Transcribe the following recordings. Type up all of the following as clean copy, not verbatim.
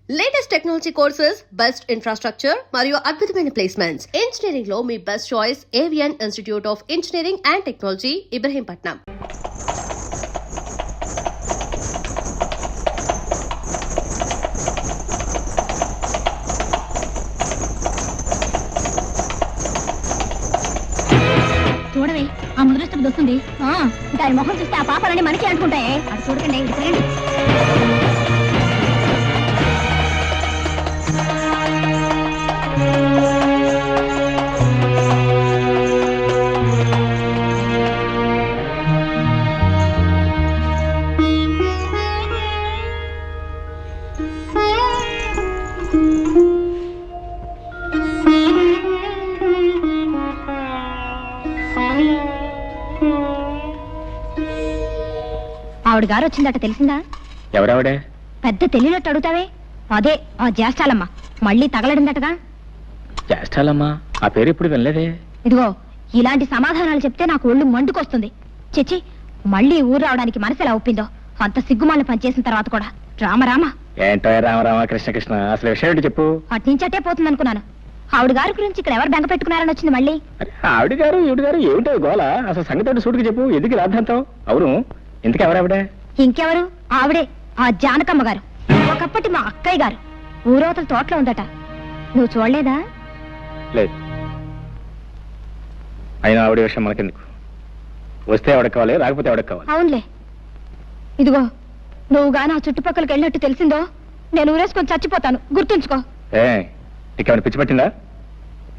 Latest technology courses, best infrastructure మరియు అద్భుతమైన placements. Engineering లో మీ best choice Avian institute of engineering and technology, Ibrahimpatnam. చూడవే, ఆ ముద్రష్టకు వస్తుంది. దాని మొహం చూస్తే ఆ పాపాలన్నీ మనకి అంటుకుంటాయే. అది చూడకండి, ఇక్కడండి. ఆవిడ గారు వచ్చిందట, తెలిసిందా? ఎవరావిడే? పెద్ద తెలియనట్టు అడుగుతావే. అదే ఆ జ్యేష్ఠాలమ్మ. మళ్ళీ తగలడిందటగా. జ్యేష్ఠాలమ్మా? ఆ పేరు ఇప్పుడు వినలేదే. ఇదిగో, ఇలాంటి సమాధానాలు చెప్తే నాకు ఒళ్ళు మండుకొస్తుంది. చిచ్చి, మళ్ళీ ఊరు రావడానికి మనసు ఎలా ఒప్పిందో. అంత సిగ్గుమాలను పనిచేసిన తర్వాత కూడా. రామరామ. ఏంటో రామరామ కృష్ణ కృష్ణ, అసలు విషయం ఏంటి చెప్పు. అట్నుంచటే పోతుంది అనుకున్నాను. ఆవిడ గారి గురించి ఇక్కడ ఎవరు బెంగ పెట్టుకున్నారని వచ్చింది మళ్ళీ. ఆవిడ గారు ఈవిడ గారు ఏమిటో గోల? అసలు సంగతి సూటికి చెప్పు, ఎందుకు రాద్దాంతం? అవును, ఇంతకు ఎవరావిడే? ఇంకెవరు? ఆవిడే, ఆ జానకమ్మ గారు. ఒకప్పటి మా అక్కయ్య గారు. ఊరవతల తోటలో ఉందట. నువ్వు చూడలేదా? లేదు. అయినా ఆవిడ విషయం మనకెందుకు? వస్తే ఎవడకు కావాలి, రాకపోతే ఎవడకు కావాలి. అవునులే. ఇదిగో, నువ్వు గాని ఆ చుట్టుపక్కలకి వెళ్ళినట్టు తెలిసిందో నేను ఊరేసుకొని చచ్చిపోతాను, గుర్తుంచుకో. నీకేమైనా పిచ్చి పట్టిందా?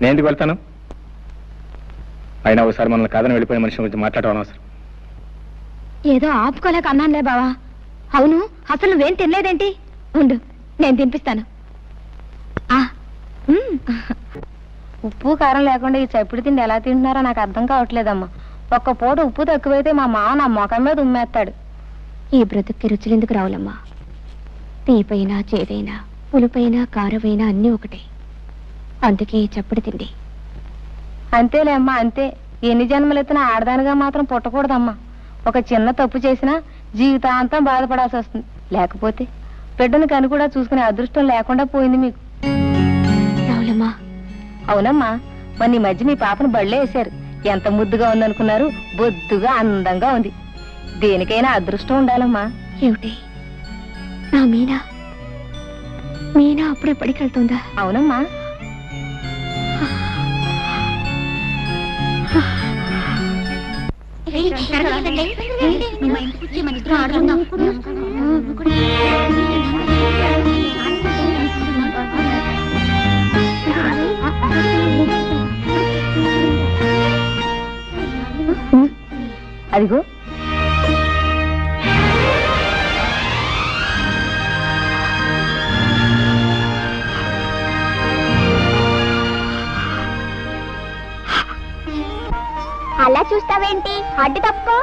నేను ఎందుకు వెళ్తాను? అయినా ఒకసారి మనల్ని కాదని వెళ్ళిపోయిన మనిషి గురించి మాట్లాడడం అనవసరం. ఏదో ఆపుకోలేక అన్నానులే బావా. అవును, అసలు నువ్వేం తినలేదేంటి? ఉండు, నేను తినిపిస్తాను. ఉప్పు కారం లేకుండా ఈ చప్పుడు తిండి ఎలా తింటున్నారో నాకు అర్థం కావట్లేదమ్మా. ఒక్క పూట ఉప్పు తక్కువైతే మా మామ నా మొఖం మీద ఉమ్మేస్తాడు. ఈ బ్రతుక్కి రుచులెందుకు రావులమ్మా? తీపైనా చేదైనా పులుపైనా కారమైనా అన్నీ ఒకటే. అందుకే ఈ చప్పుడు తిండి. అంతేలే అమ్మా, అంతే. ఎన్ని జన్మలెత్తినా ఆడదానిగా మాత్రం పుట్టకూడదమ్మా. ఒక చిన్న తప్పు చేసినా జీవితాంతం బాధపడాల్సి వస్తుంది. లేకపోతే బిడ్డను కను కూడా చూసుకునే అదృష్టం లేకుండా పోయింది మీకు. రావులమ్మా. అవునమ్మా, మొన్న ఈ మధ్య మీ పాపను బళ్ళే వేశారు. ఎంత ముద్దుగా ఉందనుకున్నారు? బొద్దుగా అందంగా ఉంది. దేనికైనా అదృష్టం ఉండాలమ్మా. ఏమిటి నా మీనా? మీనా అప్పుడే పడికెళ్తుందా? అవునమ్మా. అదిగో, అలా చూస్తావేంటి? అడ్డు తప్పుకో.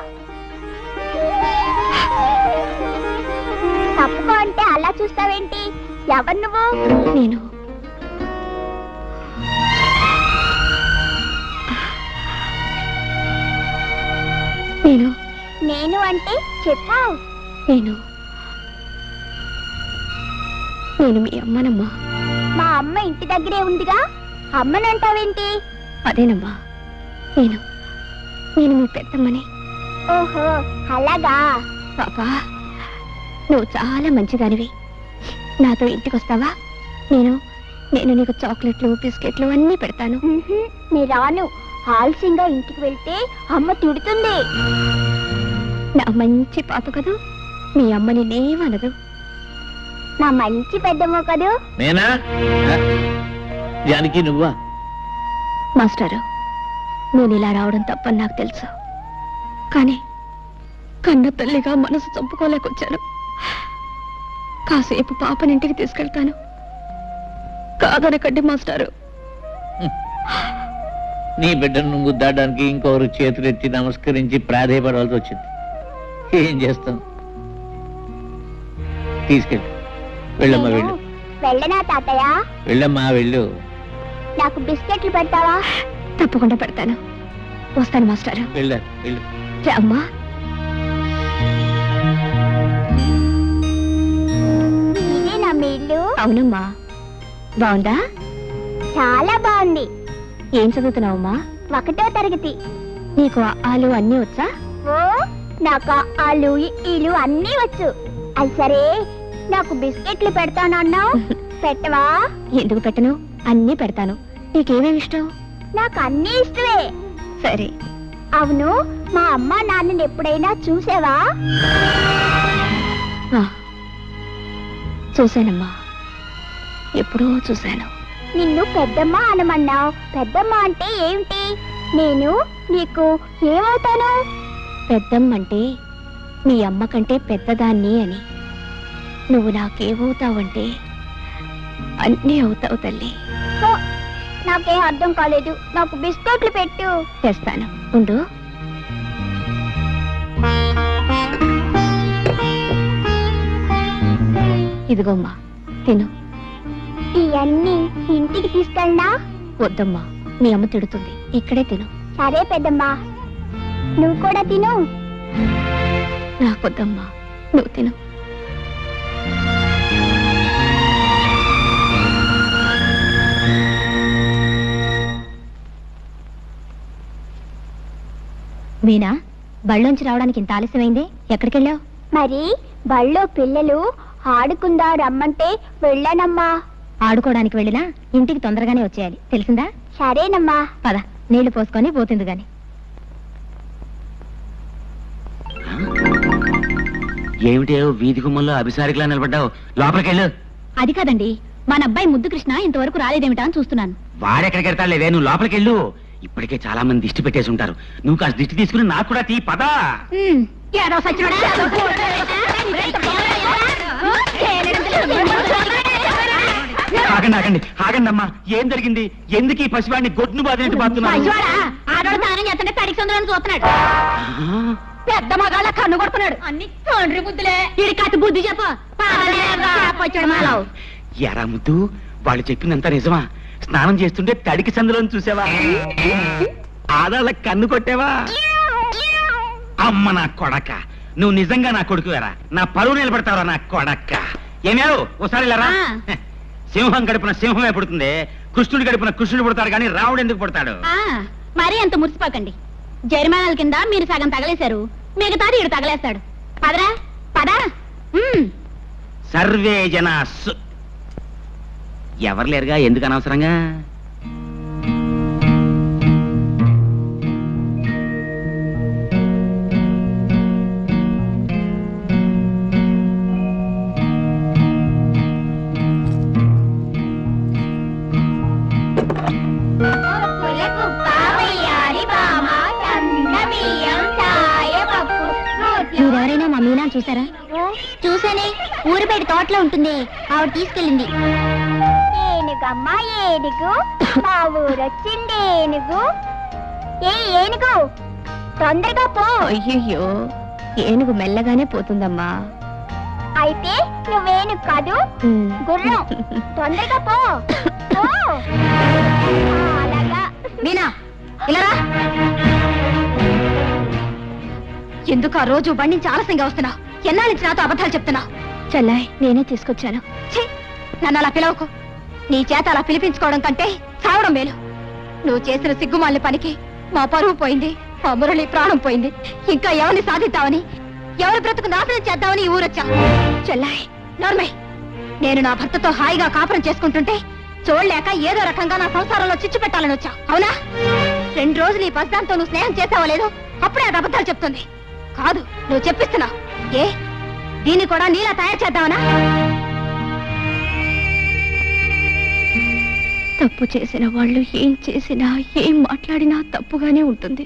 తప్పుకో అంటే అలా చూస్తావేంటి? ఎవరు నువ్వు? నేను నేను నేను అంటే చెప్పావు. నేను నేను మీ అమ్మనమ్మా. మా అమ్మ ఇంటి దగ్గరే ఉందిగా, అమ్మనంటావేంటి? అదేనమ్మా, నేను నేను మీ పెద్దమ్మని. ఓహో, అలాగా. పాపా, నువ్వు చాలా మంచిదానివి. నాతో ఇంటికి వస్తావా? నేను నేను నీకు చాక్లెట్లు బిస్కెట్లు అన్నీ పెడతాను. నీ రాను. ఆలస్యంగా ఇంటికి వెళ్తే అమ్మ తిడుతుంది. నా మంచి పాప కదూ, మీ అమ్మని నేమనదు. నా మంచి పెద్దమ్మ కదూ. నేనా? జానకి నువ్వా? మాస్టారు, నేను ఇలా రావడం తప్పని నాకు తెలుసు. కానీ కన్న తల్లిగా మనసు చంపుకోలేకొచ్చాను. కాసేపు పాపనింటికి తీసుకెళ్తాను, కాదనకండి మాస్టారు. నీ బిడ్డను గుద్దాడానికి ఇంకొకరు చేతులెత్తి నమస్కరించి ప్రాధేయపడాల్సి వచ్చింది. ఏం చేస్తాం? తీసుకెళ్ళి వెళ్ళమ్మా, వెళ్ళు. వెళ్ళనా తాతయ్య? వెళ్ళమ్మా, వెళ్ళు. నాకు బిస్కెట్లు పెడతావా? తప్పకుండా పెడతాను. వస్తాను మాస్టారు. వెళ్ళు, వెళ్ళు. అమ్మా, ఇదేనా మీ ఇల్లు? అవునమ్మా. బాగుందా? చాలా బాగుంది. ఏం చదువుతున్నావమ్మా? 1వ తరగతి. నీకు ఆలు అన్నీ వచ్చా? ఓ, నాకు ఆలు ఈలు అన్నీ వచ్చు. అది సరే, నాకు బిస్కెట్లు పెడతానన్నావు, పెట్టవా? ఎందుకు పెట్టను? అన్నీ పెడతాను. నీకేమేమి ఇష్టం? నాకు అన్నీ ఇష్టమే. సరే. అవును, మా అమ్మ నాన్నని ఎప్పుడైనా చూసావా? చూశానమ్మా, ఎప్పుడో చూశాను. నిన్ను పెద్దమ్మ అనమన్నావు. పెద్దమ్మ అంటే ఏమిటి? నేను నీకు ఏమవుతాను? పెద్దమ్మంటే మీ అమ్మ కంటే పెద్దదాన్ని అని. నువ్వు నాకేమవుతావంటే అన్నీ అవుతావు తల్లి. ఓ, నాకేం అర్థం కాలేదు. నాకు బిస్కెట్లు పెట్టు. తెస్తాను, ఉండు. ఇదిగోమ్మా, తిను. ఇవన్నీ ఇంటికి తీసుకెళ్ళనా? వద్దమ్మా, మీ అమ్మ తిడుతుంది. ఇక్కడే తిను. సరే పెద్దమ్మా, నువ్వు కూడా తిను. నాకొద్దమ్మా, నువ్వు తిను. మీనా, బళ్ళోంచి రావడానికి ఇంత ఆలస్యమైంది. ఎక్కడికెళ్ళావు? మరి బళ్ళో పిల్లలు ఆడుకుందా రమ్మంటే వెళ్ళానమ్మా. ఆడుకోవడానికి వెళ్ళినా ఇంటికి తొందరగానే వచ్చేయాలి, తెలిసిందా? సరేనమ్మా. పద, నీళ్లు పోసుకొని పోతుంది గాని. ఏమిటి వీధి గుమ్మంలో అభిసారికలా నిలబడ్డావు? లోపలికెళ్ళు. అది కాదండి, మన అబ్బాయి ముద్దు కృష్ణ ఇంతవరకు రాలేదేమిటా అని చూస్తున్నాను. వాడెక్కడికి వెళ్తాడులేవే, నువ్వు లోపలికెళ్ళు. ఇప్పటికే చాలా మంది దిష్టి పెట్టేసి ఉంటారు. నువ్వు కాస్త దిష్టి తీసుకుని నాకు కూడా తీ, పద. ఆగండి ఆగండి ఆగండి అమ్మా, ఏం జరిగింది? ఎందుకు ఈ పసివాడిని గొడ్డును బాధినట్టు బాగుతున్నాను? పెద్ద మగాళ్ళ కన్ను కొడుతున్నాడు. అన్ని తండ్రి బుద్ధులే. ఇది కత్తి బుద్ధి చెప్ప. ఎరా ముద్దు, వాళ్ళు చెప్పిందంతా నిజమా? స్నానం చేస్తుంటే తడికి సందులో చూసావా? ఆడాళ్ళ కన్ను కొట్టేవా? అమ్మ నా కొడక, నువ్వు నిజంగా నా కొడుకువేరా? నా పరువు నిలబడతావరా నా కొడక్క? ఏమేవు ఒకసారి లేరా? సింహం గడిపిన సింహమే పుడుతుంది, కృష్ణుడు గడిపిన కృష్ణుడు పుడతాడు, కానీ రావుడు ఎందుకు పుడతాడు? మరీ అంత మురిసిపోకండి. జరిమానాల కింద మీరు సగం తగలేశారు, మిగతాది ఇడు తగలేస్తాడు. పదరా పదా. సర్వే జనా ఎవరు లేరుగా, ఎందుకు అనవసరంగా? మీరెవరైనా మా మీనా చూసారా? చూసానే, ఊరి బయట తోటలో ఉంటుంది, ఆవిడ తీసుకెళ్ళింది. ఏనుగమ్మా ఏనుగు, మా ఊరొచ్చింది ఏనుగు. ఏనుగు, తొందరగా పో. అయ్యయ్యో, ఏనుగు మెల్లగానే పోతుందమ్మా. అయితే నువ్వేనుగు కాదు, గుర్రం. తొందరగా పో. పో. అలాగా. మీనా, ఇలా రా. ఎందుకు ఆ రోజు బండి నుంచి ఆలస్యంగా వస్తున్నా? ఎన్నాళ్ళ నుంచి నాతో అబద్ధాలు చెప్తున్నా? చెల్లాయ్, నేనే తీసుకొచ్చాను. నన్ను అలా పిలవకు. నీ చేత అలా పిలిపించుకోవడం కంటే చావడం మేలు. నువ్వు చేసిన సిగ్గుమాలిన పనికి మా పరువు పోయింది, మా మురళి ప్రాణం పోయింది. ఇంకా ఎవరిని సాధిద్దామని, ఎవరి బ్రతుకు నాశనం చేద్దామని ఈ ఊరొచ్చా. చెల్లాయ్, నోర్మై, నేను నా భర్తతో హాయిగా కాపురం చేసుకుంటుంటే చూడలేక ఏదో రకంగా నా సంసారంలో చిచ్చు పెట్టాలని వచ్చా, అవునా? 2 రోజులు ఈ పసిదాంతో నువ్వు స్నేహం చేసావో లేదో అప్పుడే అది అబద్ధాలు చెప్తుంది. కాదు, నువ్వు చెప్పిస్తున్నావు. ఏ, దీన్ని కూడా నీలా తయారు చేద్దామనా? తప్పు చేసిన వాళ్ళు ఏం చేసినా, ఏం మాట్లాడినా తప్పుగానే ఉంటుంది.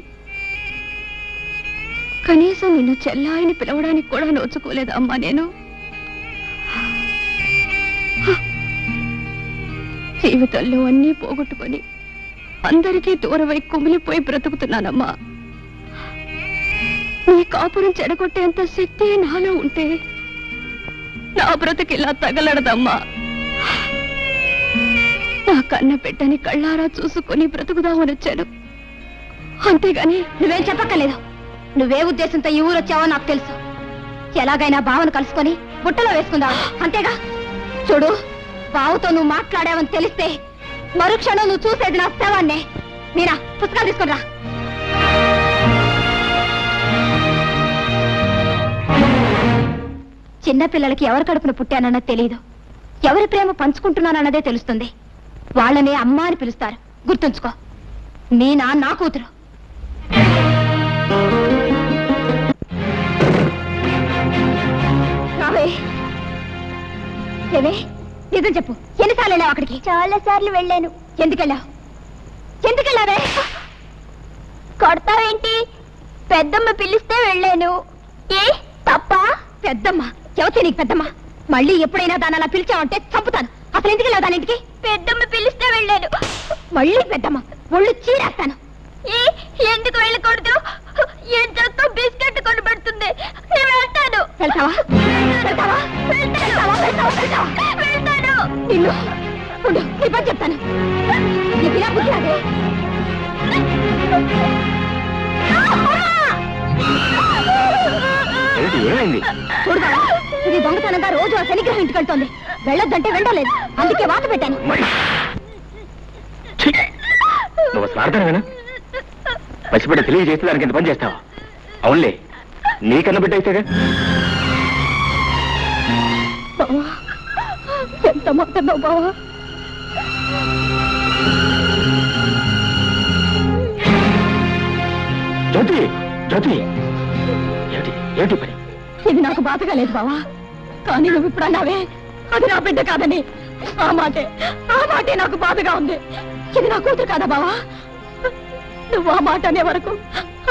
కనీసం నిన్ను చెల్లాయిని పిలవడానికి కూడా నోచుకోలేదా అమ్మా నేను? జీవితంలో అన్నీ పోగొట్టుకొని అందరికీ దూరమై కుమిలిపోయి బ్రతుకుతున్నానమ్మా. నీ కాపురం చెడగొట్టేంత శక్తి నాలో ఉంటే నా బ్రతుకిలా తగలడదమ్మా. నా కన్న బిడ్డని కళ్ళారా చూసుకొని బ్రతుకుదామని వచ్చాను, అంతేగాని నువ్వేం చెప్పక్కర్లేదు. నువ్వే ఉద్దేశంతో ఈ ఊరు వచ్చావో నాకు తెలుసు. ఎలాగైనా భావన కలుసుకొని బుట్టలో వేసుకుందావు, అంతేగా? చూడు, బావుతో నువ్వు మాట్లాడావని తెలిస్తే మరుక్షణం నువ్వు చూసేది నా శవాన్నే. మీరా పుస్తకాలు తీసుకురా. చిన్నపిల్లలకి ఎవరి కడుపున పుట్టానన్నది తెలియదు, ఎవరి ప్రేమ పంచుకుంటున్నానన్నదే తెలుస్తుంది. వాళ్ళనే అమ్మ అని పిలుస్తారు, గుర్తుంచుకో. మీనా నా కూతురు. ఏవే నిజం చెప్పు, ఎన్నిసార్లు వెళ్ళావు అక్కడికి? చాలా సార్లు వెళ్ళాను. ఎందుకెళ్ళావు? ఎందుకెళ్ళావే? కొడతావేంటి? పెద్దమ్మ పిలిస్తే వెళ్ళాను. ఏ తప్ప? పెద్దమ్మ ఎవతే నీకు పెద్దమ్మ? మళ్ళీ ఎప్పుడైనా దాని అలా పిలిచావంటే చంపుతాను. అసలు ఎందుకెళ్ళావు దాని ఇంటికి? పెద్దమ్మ పిలిస్తే వెళ్ళాను. మళ్ళీ పెద్దమ్మ ఒళ్ళు చీరేస్తాను. ఏ ఎందుకు వెళ్ళకూడదు? ఏం చేస్తా బిస్కెట్ కొనబడుతుంది. నేను వెళ్తాను. వెళ్తావా? వెళ్తావా? వెళ్తావా? వెళ్తావా? వెళ్తావా? వెళ్తాను. నిన్ను ఉండు, నీ పని చెప్తాను. నీకు ఇలా బుద్ధి రాదే? ఏమైంది? చూడదా, ఇది దొంగతనంగా రోజు ఆ శనిగ్రహం ఇంటికి వెళ్తోంది. వెళ్ళొద్దంటే వెళ్ళలేదు, అందుకే వాత పెట్టాను. నువ్వు అసలు అర్థమేనా? పసిబిడ్డ తెలియజేస్తే దానికి ఎంత పని చేస్తావా? అవునులే, నీకన్నా బిడ్డ అయితేగా. బావా ఎంత మాట్లాడినావు బావా? జ్యోతి, జ్యోతి, ఏమిటి ఏమిటి పని? ఇది నాకు బాధగా లేదు బావా, కానీ నువ్వు ఇప్పుడు అన్నావే అది నా బిడ్డ కాదని. ఆ మాటే నాకు బాధగా ఉంది. ఇది నా కూతురు కాదా బావా? నువ్వు ఆ మాట అనే వరకు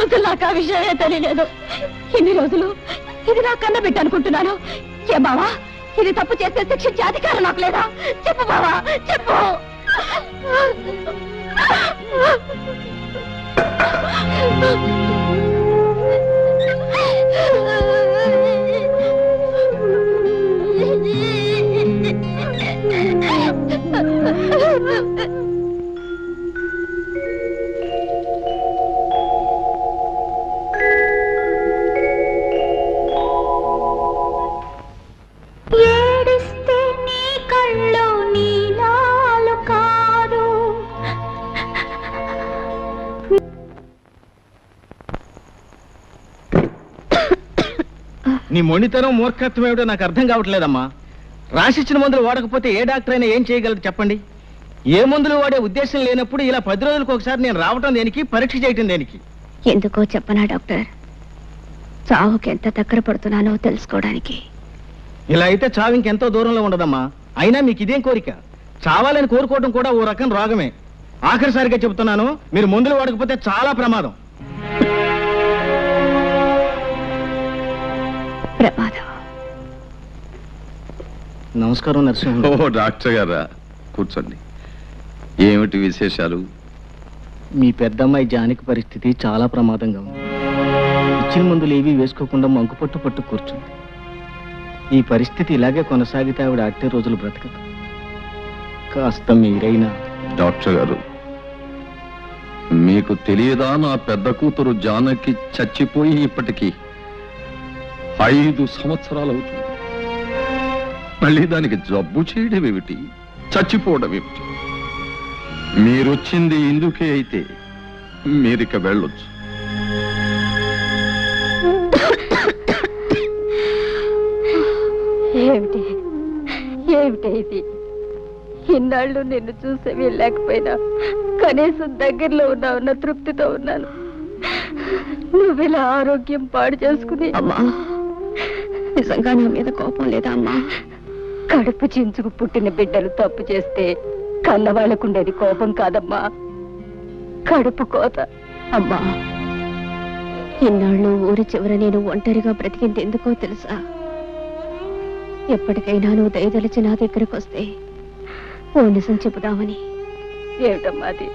అసలు నాకు ఆ విషయమే తెలియలేదు. ఇన్ని రోజులు ఇది నా కన్న బిడ్డ అనుకుంటున్నాను. ఏ బావా, ఇది తప్పు చేస్తే శిక్షించే అధికారం నాకు లేదా? చెప్పు బావా, చెప్పు. ఏడిస్తే నీ కళ్ళు నీలాలు కాదు. నీ మొండితనం మూర్ఖత్వం ఏమిటో నాకు అర్థం కావట్లేదమ్మా. రాసిచ్చిన మందులు వాడకపోతే ఏ డాక్టర్ అయినా ఏం చేయగలరు చెప్పండి? ఏ మందులు వాడే ఉద్దేశం లేనప్పుడు ఇలా 10 రోజులకు ఒకసారి నేను రావటం దేనికి? పరీక్ష చేయటం దేనికి? ఎందుకో చెప్పనా డాక్టర్, చావుకి ఎంత దగ్గర పడుతున్నానో తెలుసుకోవడానికి. ఇలా అయితే చావు ఇంకెంతో దూరంలో ఉండదమ్మా. అయినా మీకు ఇదేం కోరిక? చావాలని కోరుకోవడం కూడా ఓ రకం రోగమే. ఆఖరిసారిగా చెబుతున్నాను, మీరు మందులు వాడకపోతే చాలా ప్రమాదం. ప్రమాదం. నమస్కారం నరసింహ. ఓ డాక్టర్ గారా, కూర్చోండి. ఏమిటి విశేషాలు? మీ పెద్దమ్మాయి జానకి పరిస్థితి చాలా ప్రమాదంగా ఉంది. ఇచ్చిన మందులు ఏవీ వేసుకోకుండా మంకుపట్టు పట్టు కూర్చుంది. ఈ పరిస్థితి ఇలాగే కొనసాగితే ఆవిడ అట్టే రోజులు బ్రతకదు. కాస్త మీరైనా. డాక్టర్ గారు, మీకు తెలియదా నా పెద్ద కూతురు జానకి చచ్చిపోయి ఇప్పటికీ 5 సంవత్సరాలు అవుతుంది. మళ్ళీ దానికి జబ్బు చేయడం ఏమిటి, చచ్చిపోవడం ఏమిటి? మీరొచ్చింది ఇందుకే అయితే మీరిక వెళ్ళొచ్చు. ఏమిటి ఏమిటి ఇది? ఇన్నాళ్ళు నిన్ను చూసే వెళ్ళలేకపోయినా కనీసం దగ్గరలో ఉన్నావున్న తృప్తితో ఉన్నాను. నువ్విలా ఆరోగ్యం పాడు చేసుకుని. అమ్మా, నిజంగా నా మీద కోపం లేదా అమ్మా? కడుపు చించుకు పుట్టిన బిడ్డలు తప్పు చేస్తే కన్నవాళ్ళకుండేది కోపం కాదమ్మా, కడుపు కోత. అమ్మా, ఇన్నాళ్ళు ఊరి చివర నేను ఒంటరిగా బ్రతికింది ఎందుకో తెలుసా? ఎప్పటికైనా నువ్వు దయదలిచి నా దగ్గరకు వస్తే ఓ నిజం చెబుదామని. ఏమిటమ్మా అది?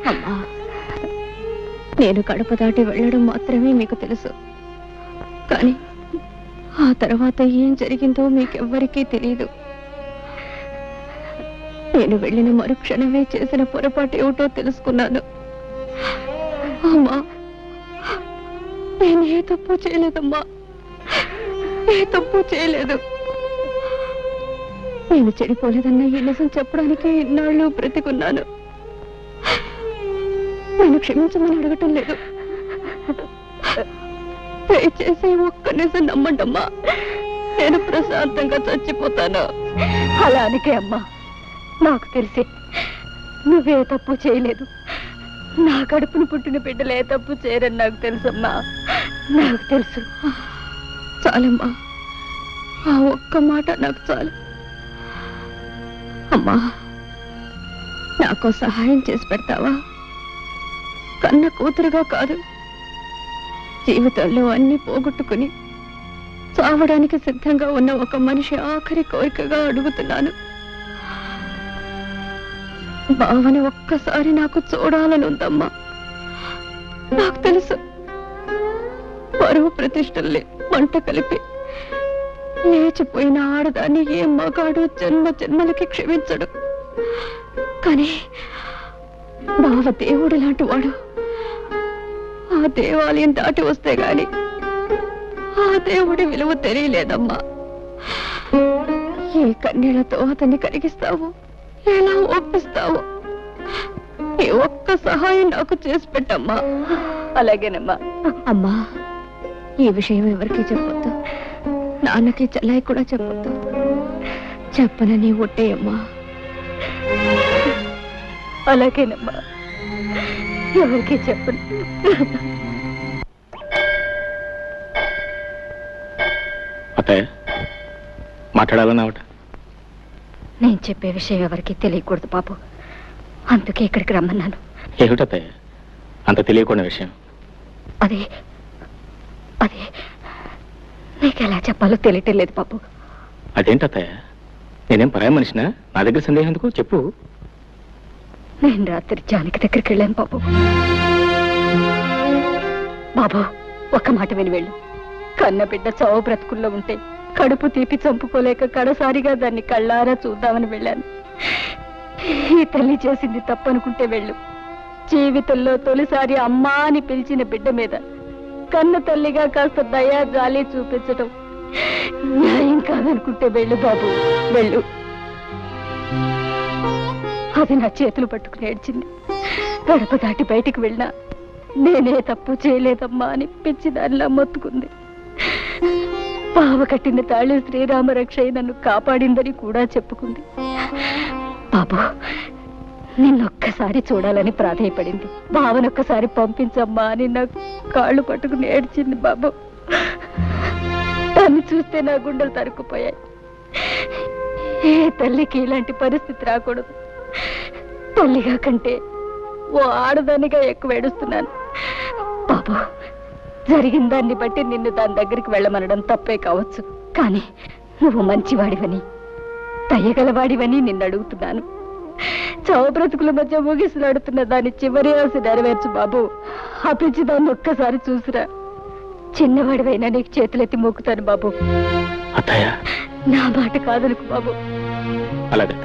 అమ్మా, నేను గడప దాటి వెళ్ళడం మాత్రమే మీకు తెలుసు, కానీ ఆ తర్వాత ఏం జరిగిందో మీకెవ్వరికీ తెలియదు. నేను వెళ్ళిన మరుక్షణమే చేసిన పొరపాటు ఏమిటో తెలుసుకున్నాను. అమ్మా, నేను ఏ తప్పు చేయలేదమ్మా, ఏ తప్పు చేయలేదు. నేను చెడిపోలేదన్న ఈ నిజం చెప్పడానికి ఇన్నాళ్ళు బ్రతికున్నాను. నేను క్షమించమని అడగటం లేదు. దయచేసి ఒక్క నిజం నమ్మండమ్మా. నేను ప్రశాంతంగా చచ్చిపోతాను. అలా అనకే అమ్మా. నాకు తెలిసి నువ్వే తప్పు చేయలేదు. నా కడుపును పుట్టిన బిడ్డలే తప్పు చేయరని నాకు తెలుసమ్మా. నాకు తెలుసు. చాలమ్మా, ఆ ఒక్క మాట నాకు చాలు. అమ్మా, నాకు సహాయం చేసి పెడతావా? కన్న కూతురుగా కాదు, జీవితంలో అన్ని పోగొట్టుకుని చావడానికి సిద్ధంగా ఉన్న ఒక మనిషి ఆఖరి కోరికగా అడుగుతున్నాను. బావని ఒక్కసారి నాకు చూడాలని ఉందమ్మా. నాకు తెలుసు, పరువు ప్రతిష్టల్ని మంట కలిపి లేచిపోయిన ఆడదాన్ని ఏ మగాడు జన్మ జన్మలకి క్షమించడు. కానీ బావ దేవుడు లాంటి వాడు. ఆ దేవాలయం దాటి వస్తే గాని ఆ దేవుడి విలువ తెలియలేదమ్మా. ఏ కన్నీళ్లతో అతన్ని కరిగిస్తావు, ఎలా ఒప్పిస్తావు? ఈ ఒక్క సహాయం నాకు చేసి పెట్టమ్మా. అలాగేనమ్మా. అమ్మా, ఈ విషయం ఎవరికి చెప్పొద్దు. నాన్నకి చెల్లాయి కూడా చెప్పొద్దు. చెప్పనని ఒట్టేయమ్మా. అలాగేనమ్మా, ఎవరికి చెప్పను. అత్తయ్య మాట్లాడాలన్నావట. నేను చెప్పే విషయం ఎవరికి తెలియకూడదు బాబు. అందుకే ఇక్కడికి రమ్మన్నాను. ఏమిటత్తయ్య అంత తెలియకుండా విషయం? అదే అదే నీకు ఎలా చెప్పాలో తెలియటం లేదు బాబు. అదేంటత్తయ్య, నేనేం పరాయి మనిషినా? నా దగ్గర సందేహం ఎందుకు చెప్పు. నేను రాత్రి జానకి దగ్గరికి వెళ్ళాను బాబు. బాబు, ఒక్క మాట విని వెళ్ళు. కన్న బిడ్డ చావు బ్రతుకుల్లో ఉంటే కడుపు తీపి చంపుకోలేక కడసారిగా దాన్ని కళ్ళారా చూద్దామని వెళ్ళాను. ఈ తల్లి చేసింది తప్పనుకుంటే వెళ్ళు. జీవితంలో తొలిసారి అమ్మా అని పిలిచిన బిడ్డ మీద కన్న తల్లిగా కాస్త దయా జాలి చూపించటం న్యాయం కాదనుకుంటే వెళ్ళు బాబు, వెళ్ళు. అది నా చేతులు పట్టుకుని ఏడ్చింది. గడప దాటి బయటికి వెళ్ళినా నేనే తప్పు చేయలేదమ్మా అని పిచ్చి దానిలా మొత్తుకుంది. బావ కట్టిన తాళి శ్రీరామ రక్ష నన్ను కాపాడిందని కూడా చెప్పుకుంది. బాబు, నిన్నొక్కసారి చూడాలని ప్రాధేయపడింది. బావనొక్కసారి పంపించమ్మా అని నా కాళ్ళు పట్టుకుని ఏడ్చింది బాబు. దాన్ని చూస్తే నా గుండెలు తరుక్కుపోయాయి. ఏ తల్లికి ఇలాంటి పరిస్థితి రాకూడదు. తల్లిగా కంటే ఓ ఆడదానిగా ఎక్కువ ఏడుస్తున్నాను బాబు. జరిగిన దాన్ని బట్టి నిన్ను దాని దగ్గరికి వెళ్ళమనడం తప్పే కావచ్చు. కానీ నువ్వు మంచివాడివని, దయగలవాడివని నిన్ను అడుగుతున్నాను. చావు బ్రతుకుల మధ్య ముగిసిలాడుతున్న దాని చివరి ఆశ నెరవేర్చు బాబు. ఆ పిచ్చి దాన్ని ఒక్కసారి చూసిరా. చిన్నవాడివైనా నీకు చేతులెత్తి మొక్కుతాను బాబు. నా మాట కాదనుకు బాబు. అలాగే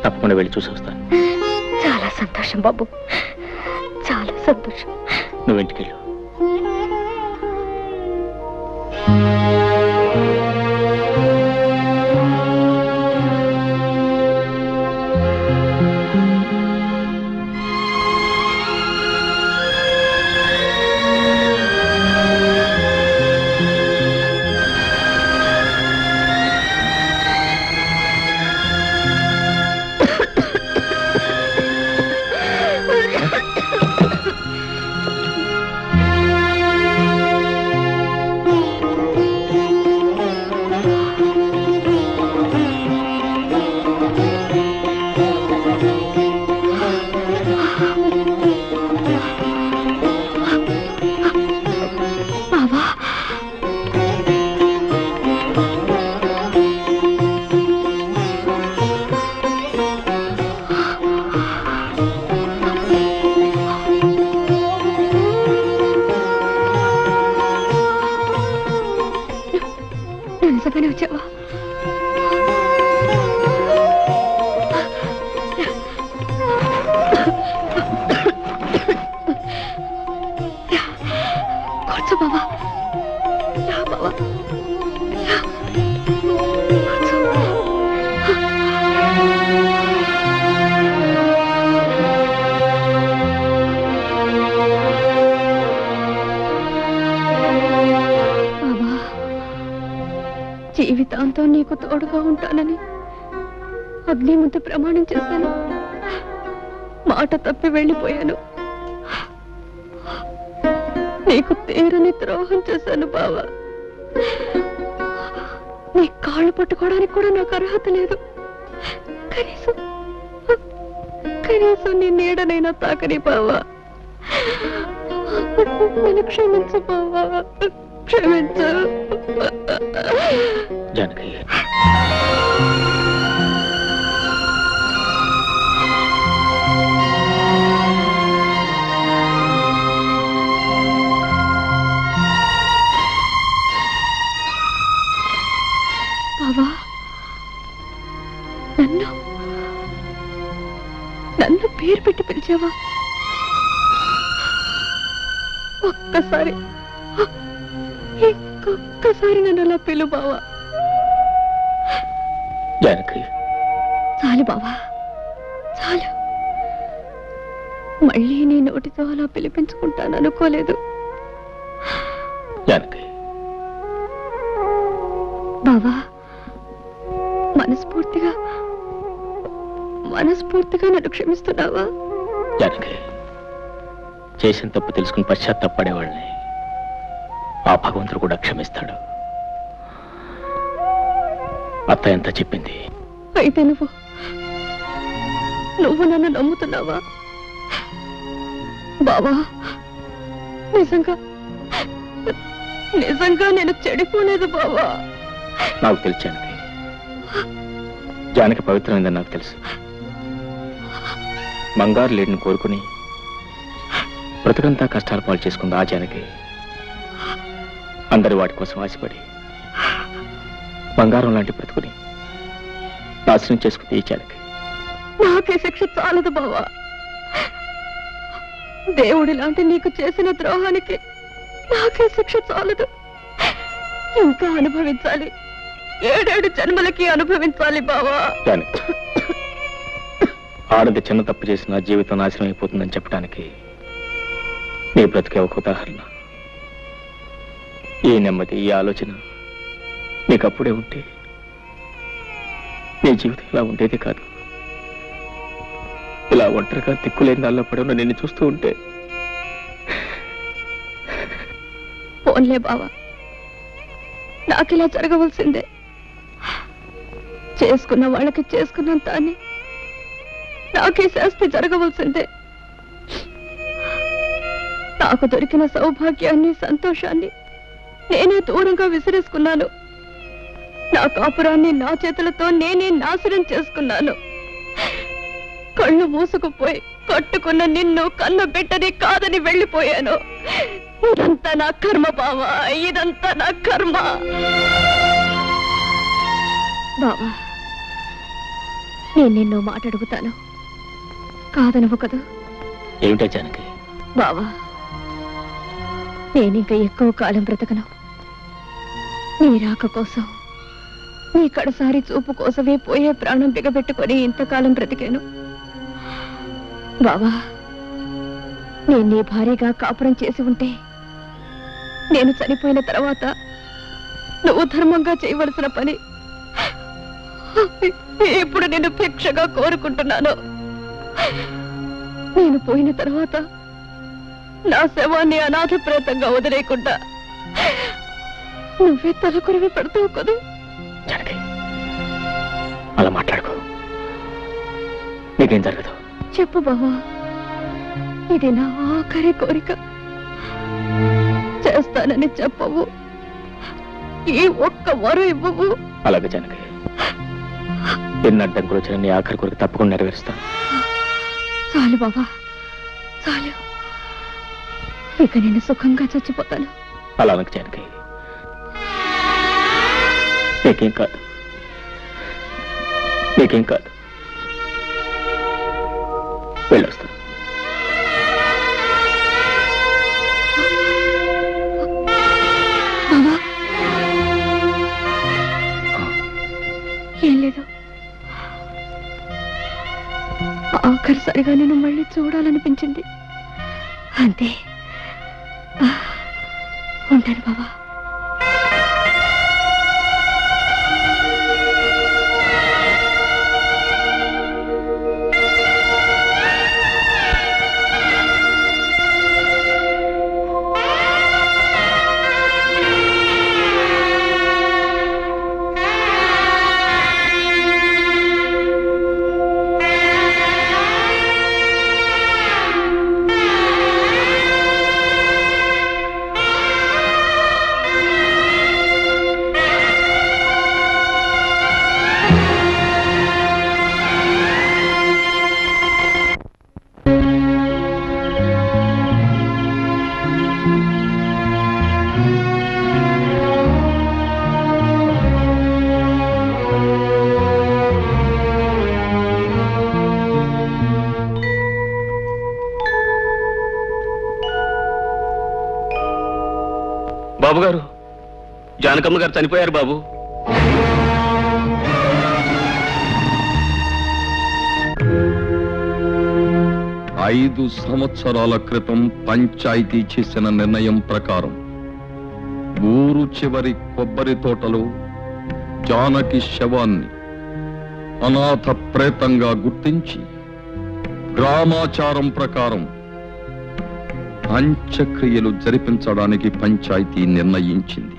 తప్పకుండా వెళ్ళి చూసి వస్తాను. చాలా సంతోషం బాబు, చాలా సంతోషం. నువ్వు ఇంటికి వెళ్ళు. నీకు తోడుగా ఉంటానని అగ్ని ముందు ప్రమాణం చేశాను. మాట తప్పి వెళ్ళిపోయాను. నీకు తీరని ద్రోహం చేశాను బావా. నీ కాళ్ళు పట్టుకోవడానికి కూడా నాకు అర్హత లేదు. కనీసం నీ నీడనైనా తాకని బావా. నన్ను క్షమించు బావా, క్షమించు. జానకి, బావా, నన్ను పేరు పెట్టి పిలిచావా? ఒక్కసారి నన్ను అలా పిలు బావా. జానకి, చాలు బావా, చాలు. మళ్ళీ నీ నోటితో అలా పిలిపించుకుంటాను అనుకోలేదు. జానకి, బావా, మనస్ఫూర్తిగా నన్ను క్షమిస్తున్నావా? జానకి, చేసిన తప్పు తెలుసుకుని పశ్చాత్తాపడేవాళ్ళని ఆ భగవంతుడు కూడా క్షమిస్తాడు. అత్త ఎంత చెప్పింది? అయితే నువ్వు నన్ను నమ్ముతున్నావా బావా? నిజంగా నేను చెడిపోలేదు బావా. నాకు తెలుసు జానకి, జానకి పవిత్రమైందని నాకు తెలుసు. బంగారు లేడిని కోరుకుని బ్రతుకంతా కష్టాలు పాలు చేసుకుంది ఆ జానకి. అందరి వాటి కోసం ఆశపడి బంగారం లాంటి బ్రతుకుని నాశనం చేసుకుంది ఈ జానకి. నాకే శిక్ష చాలదు బావా. దేవుడి లాంటి నీకు చేసిన ద్రోహానికి నాకే శిక్ష చాలదు. ఇంకా అనుభవించాలి, 7 జన్మలకి అనుభవించాలి బావా. జానకి, ఆడది చిన్న తప్పు చేసిన జీవితం నాశనం అయిపోతుందని చెప్పడానికి నీ బ్రతికే ఒక ఉదాహరణ. ఈ నెమ్మది, ఈ ఆలోచన నీకప్పుడే ఉంటే నీ జీవితం ఇలా ఉండేది కాదు. ఇలా ఒంటరిగా దిక్కులేని దానిలో పడి నిన్ను చూస్తూ ఉంటే. పోన్లే బావా, నాకిలా జరగవలసిందే. చేసుకున్న వాళ్ళకి చేసుకున్నంత అని నాకే శాస్తి జరగవలసిందే. నాకు దొరికిన సౌభాగ్యాన్ని, సంతోషాన్ని నేనే దూరంగా విసిరేసుకున్నాను. నా కాపురాన్ని నా చేతులతో నేనే నాశనం చేసుకున్నాను. కళ్ళు మూసుకుపోయి కట్టుకున్న నిన్ను కన్న బిడ్డని కాదని వెళ్ళిపోయాను. ఇదంతా నా కర్మ బావా, ఇదంతా నా కర్మ. బావా, నేను నిన్ను మాట అడుగుతాను, కాదనవు కదా? ఏమిటా జానకి? బావా, నేనింక ఎక్కువ కాలం బ్రతకను. నీ రాక కోసం, నీ కడసారి చూపు కోసమే పోయే ప్రాణం బిగబెట్టుకొని ఇంతకాలం బ్రతికాను. బావా, నేను నీ భార్యగా కాపురం చేసి ఉంటే నేను చనిపోయిన తర్వాత నువ్వు ధర్మంగా చేయవలసిన పని ఇప్పుడు నేను భిక్షగా కోరుకుంటున్నాను. నేను పోయిన తర్వాత నా శవాన్ని అనాథ ప్రేతంగా వదిలేయకుండా నువ్వే తలకొరివి పెడతావు కదా? జానకి, అలా మాట్లాడుకో, నీకేం జరగదు. చెప్పు బావా, ఇది నా ఆఖరి కోరిక. చేస్తానని చెప్పవు, ఈ ఒక్క వరం ఇవ్వవు. అలాగే జానకి, ఎన్ని అడ్డంకులు వచ్చిన నీ ఆఖరి కోరిక తప్పకుండా నెరవేరుస్తాను. చాలు బావా, చాలు. ఇక నేను సుఖంగా చచ్చిపోతాను. అలా అనకు జానకి, నీకేం కాదు, నీకేం కాదు. వెళ్ళొస్తాను. బావా, ఏం లేదు. ఆఖరిసారిగా నేను మళ్ళీ చూడాలనిపించింది, అంతే. ఉంటాను బావా. బాబు గారు, జానకమ్మ గారు చనిపోయారు బాబు. ఐదు సంవత్సరాల క్రితం పంచాయతీ చేసిన నిర్ణయం ప్రకారం ఊరు చివరి కొబ్బరి తోటలో జానకి శవాన్ని అనాథ ప్రేతంగా గుర్తించి గ్రామాచారం ప్రకారం అంత్యక్రియలు జరిపించడానికి పంచాయతీ నిర్ణయించింది.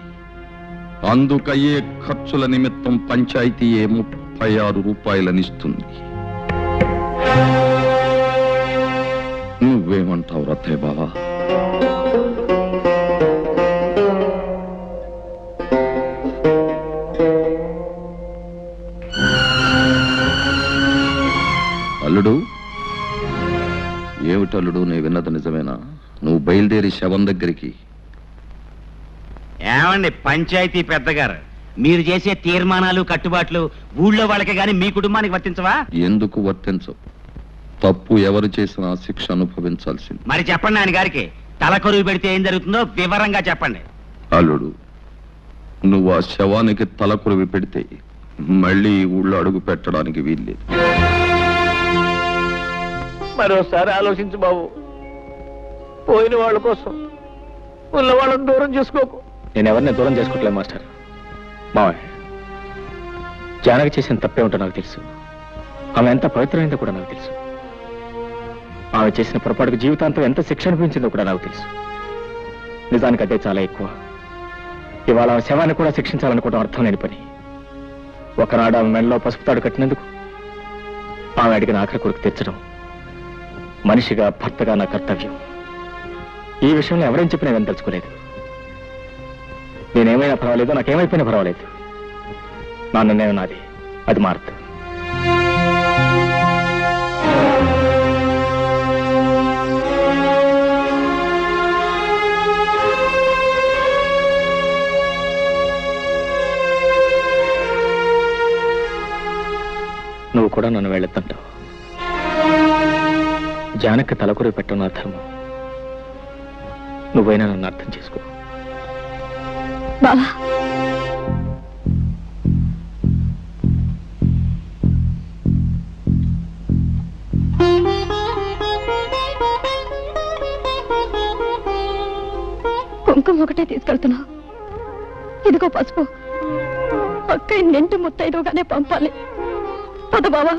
అందుకయ్యే ఖర్చుల నిమిత్తం పంచాయతీ 36 రూపాయలనిస్తుంది. నువ్వేమంటావు రత్తయ్య బావా? అల్లుడు, ఏమిటల్లుడు నీ విన్నది నిజమేనా? నువ్వు బయలుదేరి శవం దగ్గరికి. ఏమండి పంచాయతీ పెద్దగారు, మీరు చేసే తీర్మానాలు కట్టుబాట్లు ఊళ్ళో వాళ్ళకి గాని మీ కుటుంబానికి వర్తించవా? ఎందుకు వర్తించవు? తప్పు ఎవరు చేసినా శిక్ష అనుభవించాల్సింది. మరి చెప్పండి ఆయన గారికి, తలకొరువు పెడితే ఏం జరుగుతుందో వివరంగా చెప్పండి. అల్లుడు, నువ్వు ఆ శవానికి తలకొరివి పెడితే మళ్ళీ ఈ ఊళ్ళో అడుగు పెట్టడానికి వీల్లేదు. మరోసారి ఆలోచించు బాబు. పోయిన వాళ్ళ కోసం ఉన్న వాళ్ళని దూరం చేసుకోకు. నేను ఎవరిని దూరం చేసుకోవట్లేదు మాస్టర్. మావయ్య, జానకి చేసిన తప్పేమిటో నాకు తెలుసు. ఆమె ఎంత పవిత్రమైందో కూడా నాకు తెలుసు. ఆమె చేసిన పొరపాటుకు జీవితాంతం ఎంత శిక్ష అనిపించిందో కూడా నాకు తెలుసు. నిజానికి అదే చాలా ఎక్కువ. ఇవాళ ఆమె శవాన్ని కూడా శిక్షించాలనుకోవడం అర్థం లేని పని. ఒకనాడు ఆమె మెడలో పసుపు తాడు కట్టినందుకు ఆమె అడిగిన ఆఖరి కొడుకు తీర్చడం మనిషిగా, భర్తగా నా కర్తవ్యం. ఈ విషయంలో ఎవరేం చెప్పినా నేను తెలుసుకోలేదు. నేనేమైనా పర్వాలేదు, నాకేమైపోయినా పర్వాలేదు. నా నిర్ణయం నాది, అది మారదు. నువ్వు కూడా నన్ను వెళ్ళొద్దంటావు. జానకి తలకొరి పెట్టడం నా ధర్మం. నువ్వైనా నన్ను అర్థం చేసుకో. బావా, కుంకుమ ఒకటే తీసుకెళ్తున్నావు. ఇదిగో పసుపు. అక్క నింటి ముత్తైదుగానే పంపాలి. పద బావా.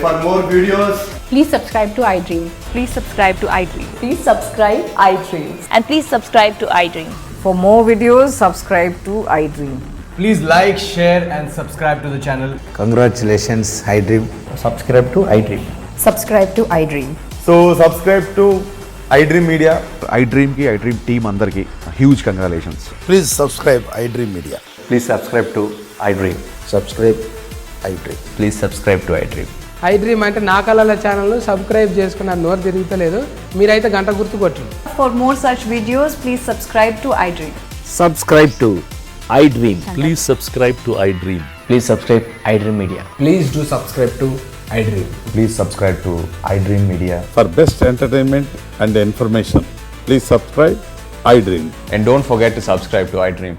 For more videos, Please subscribe to iDream. Please subscribe to iDream. Please subscribe iDream. And please subscribe to iDream. For more videos, subscribe to iDream. please like, share and subscribe to the channel. Congratulations, iDream. Subscribe to iDream. Subscribe to iDream. So subscribe to iDream Media. iDream ki iDream team అందరికి huge congratulations. Please subscribe iDream Media. Please subscribe to iDream. Subscribe iDream. Please subscribe to iDream. iDream అంటే నా కళల channel subscribe చేసుకున్న నోరు తిరుగుతలేదు. మీరైతే గంట గుర్తు కొట్టండి. For more such videos, please subscribe to iDream. Subscribe to iDream. Please subscribe to iDream. Please subscribe iDream Media. Please do subscribe to iDream. Please subscribe to iDream Media. For best entertainment and information, please subscribe iDream. And don't forget to subscribe to iDream.